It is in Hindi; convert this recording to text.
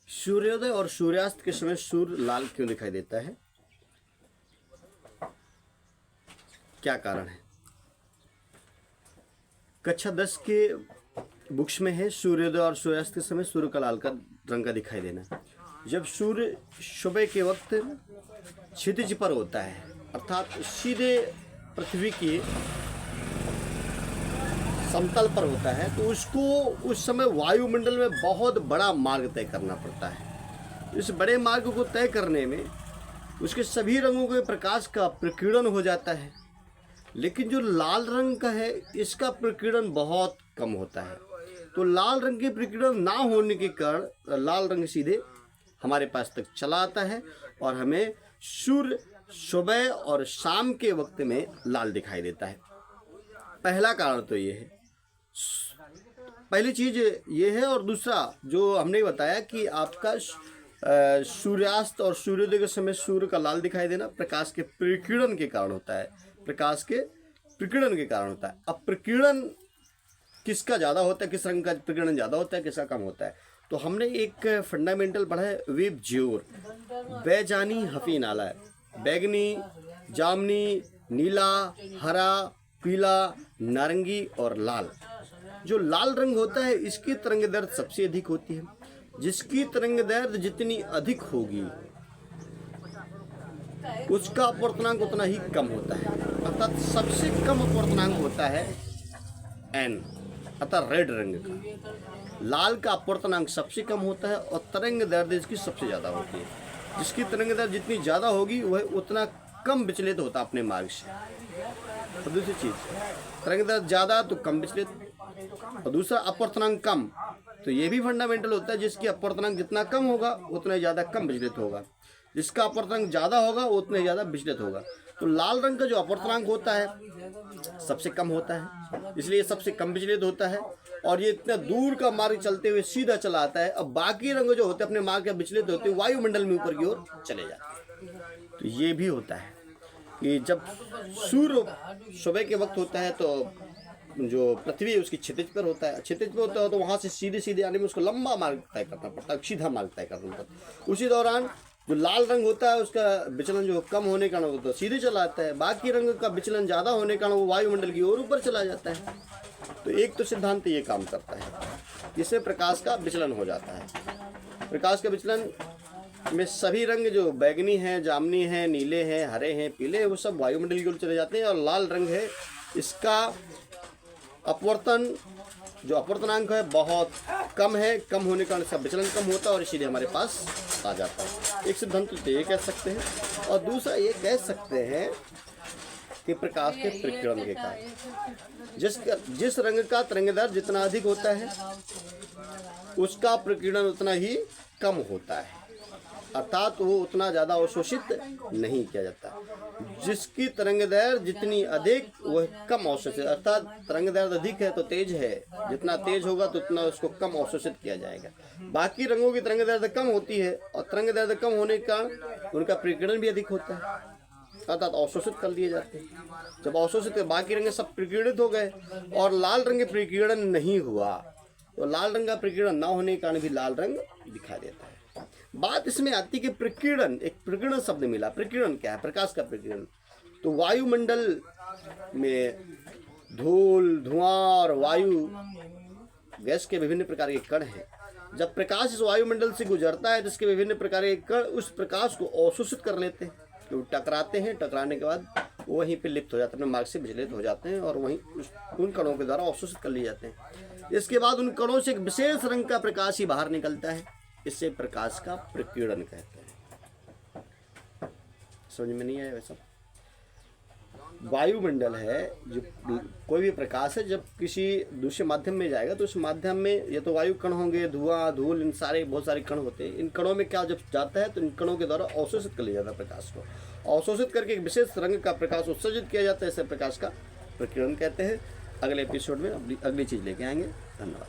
सूर्योदय और सूर्यास्त के समय सूर्य लाल क्यों दिखाई देता है? क्या कारण है? कक्षा 10 के बुक्स में है सूर्योदय और सूर्यास्त के समय सूर्य का लाल का रंग का दिखाई देना। जब सूर्य सुबह के वक्त क्षितिज पर होता है, अर्थात सीधे पृथ्वी के समतल पर होता है, तो उसको उस समय वायुमंडल में बहुत बड़ा मार्ग तय करना पड़ता है। इस बड़े मार्ग को तय करने में उसके सभी रंगों के प्रकाश का प्रकीर्णन हो जाता है, लेकिन जो लाल रंग का है इसका प्रकीर्णन बहुत कम होता है। तो लाल रंग के प्रकीर्णन ना होने के कारण लाल रंग सीधे हमारे पास तक चला आता है और हमें सूर्य सुबह और शाम के वक्त में लाल दिखाई देता है। पहला कारण तो ये है, पहली चीज़ ये है। और दूसरा जो हमने बताया कि आपका सूर्यास्त और सूर्योदय के समय सूर्य का लाल दिखाई देना प्रकाश के प्रकीर्णन के कारण होता है। प्रकाश के प्रकीर्णन के कारण होता है। अब प्रकीर्णन किसका ज़्यादा होता है, किस रंग का प्रकीर्णन ज़्यादा होता है, किसका कम होता है? तो हमने एक फंडामेंटल पढ़ा है, वेब ज्योर, बैजानी हफी नाला है, बैगनी, जामनी, नीला, हरा, पीला, नारंगी और लाल। जो लाल रंग होता है इसकी तरंग दैर्घ्य सबसे अधिक होती है। जिसकी तरंग दैर्घ्य जितनी अधिक होगी उसका अपवर्तनांक उतना ही कम होता है। अर्थात सबसे कम अपवर्तनांक होता है एन, अर्थात रेड रंग का। लाल का अपवर्तनांक सबसे कम होता है और तरंग दैर्घ्य इसकी सबसे ज़्यादा होती है। जिसकी तरंग दैर्घ्य जितनी ज़्यादा होगी वह उतना कम विचलित होता अपने मार्ग से। और दूसरी चीज़, तरंग दैर्घ्य ज़्यादा तो कम विचलित, और दूसरा अपवर्तनांक कम, तो ये भी फंडामेंटल होता है। जिसकी अपवर्तनांक जितना कम होगा उतना ज़्यादा कम विचलित होगा, जिसका अपवर्तनांक ज़्यादा होगा उतना ज़्यादा विचलित होगा। तो लाल रंग का जो अपवर्तनांक होता है सबसे कम होता है, इसलिए सबसे कम विचलित होता है और ये इतना दूर का मार्ग चलते हुए सीधा चला आता है। अब बाकी रंग जो होते हैं अपने मार्ग के विचलित होते हैं वायुमंडल में ऊपर की ओर चले जाते हैं। तो ये भी होता है कि जब सूर्य सुबह के वक्त होता है तो जो पृथ्वी है उसकी क्षितिज पर होता है, क्षितिज पर होता है तो वहाँ से सीधे सीधे आने में उसको लंबा मार्ग तय करना पड़ता है, सीधा मार्ग तय करना पड़ता है। उसी दौरान जो लाल रंग होता है उसका विचलन जो कम होने का वो तो सीधे चला आता है, बाकी रंग का विचलन ज़्यादा होने का वो वायुमंडल की ओर ऊपर चला जाता है। तो एक तो सिद्धांत ये काम करता है, जिससे प्रकाश का विचलन हो जाता है। प्रकाश का विचलन में सभी रंग जो बैगनी हैं, जामनी हैं, नीले हैं, हरे हैं, पीले हैं, वो सब वायुमंडल की ओर चले जाते हैं। और लाल रंग है इसका अपवर्तन जो अपवर्तनांक है बहुत कम है, कम होने का इसका विचलन कम होता है और इसीलिए हमारे पास आ जाता है। एक सिद्धांत तो ये कह सकते हैं और दूसरा ये कह सकते हैं कि प्रकाश के प्रकीर्णन के कारण जिस रंग का तरंगदैर्घ्य जितना अधिक होता है उसका प्रकीर्णन उतना ही कम होता है, अर्थात वो उतना ज़्यादा अवशोषित नहीं किया जाता। जिसकी तरंगदैर्घ्य जितनी अधिक वह कम अवशोषित, अर्थात तरंगदैर्घ्य अधिक है तो तेज है, जितना तेज होगा तो उतना उसको कम अवशोषित किया जाएगा। बाकी रंगों की तरंगदैर्घ्य कम होती है और तरंगदैर्घ्य कम होने का उनका प्रकीर्णन भी अधिक होता है, अर्थात अवशोषित कर दिए जाते हैं। जब अवशोषित बाकी रंग सब प्रकीर्णित हो गए और लाल रंग प्रकीर्णन नहीं हुआ तो लाल रंग का प्रकीर्णन ना होने के कारण भी लाल रंग दिखाई देता है। बात इसमें आती कि प्रकीर्णन, एक प्रकीर्णन शब्द मिला। प्रकीर्णन क्या है? प्रकाश का प्रकीर्णन। तो वायुमंडल में धूल, धुआं और वायु गैस के विभिन्न प्रकार के कण हैं। जब प्रकाश इस वायुमंडल से गुजरता है तो इसके विभिन्न प्रकार के कण उस प्रकाश को अवशोषित कर लेते हैं, तो टकराते हैं, टकराने के बाद वो वहीं पे लिप्त हो जाते हैं, अपने मार्ग से विचलित हो जाते हैं और वहीं उन कणों के द्वारा अवशोषित कर लिए जाते हैं। इसके बाद उन कणों से एक विशेष रंग का प्रकाश ही बाहर निकलता है, इससे प्रकाश का प्रकीर्णन कहते हैं। समझ में नहीं आया? वैसा वायुमंडल है, जो कोई भी प्रकाश है जब किसी दूसरे माध्यम में जाएगा तो उस माध्यम में ये तो वायु कण होंगे, धुआं, धूल, इन सारे बहुत सारे कण होते हैं। इन कणों में क्या जब जाता है तो इन कणों के द्वारा अवशोषित कर लिया जाता है प्रकाश को, अवशोषित करके एक विशेष रंग का प्रकाश उत्सर्जित किया जाता है, इसे प्रकाश का प्रकीर्णन कहते हैं। अगले एपिसोड में अगली चीज़ लेके आएंगे। धन्यवाद।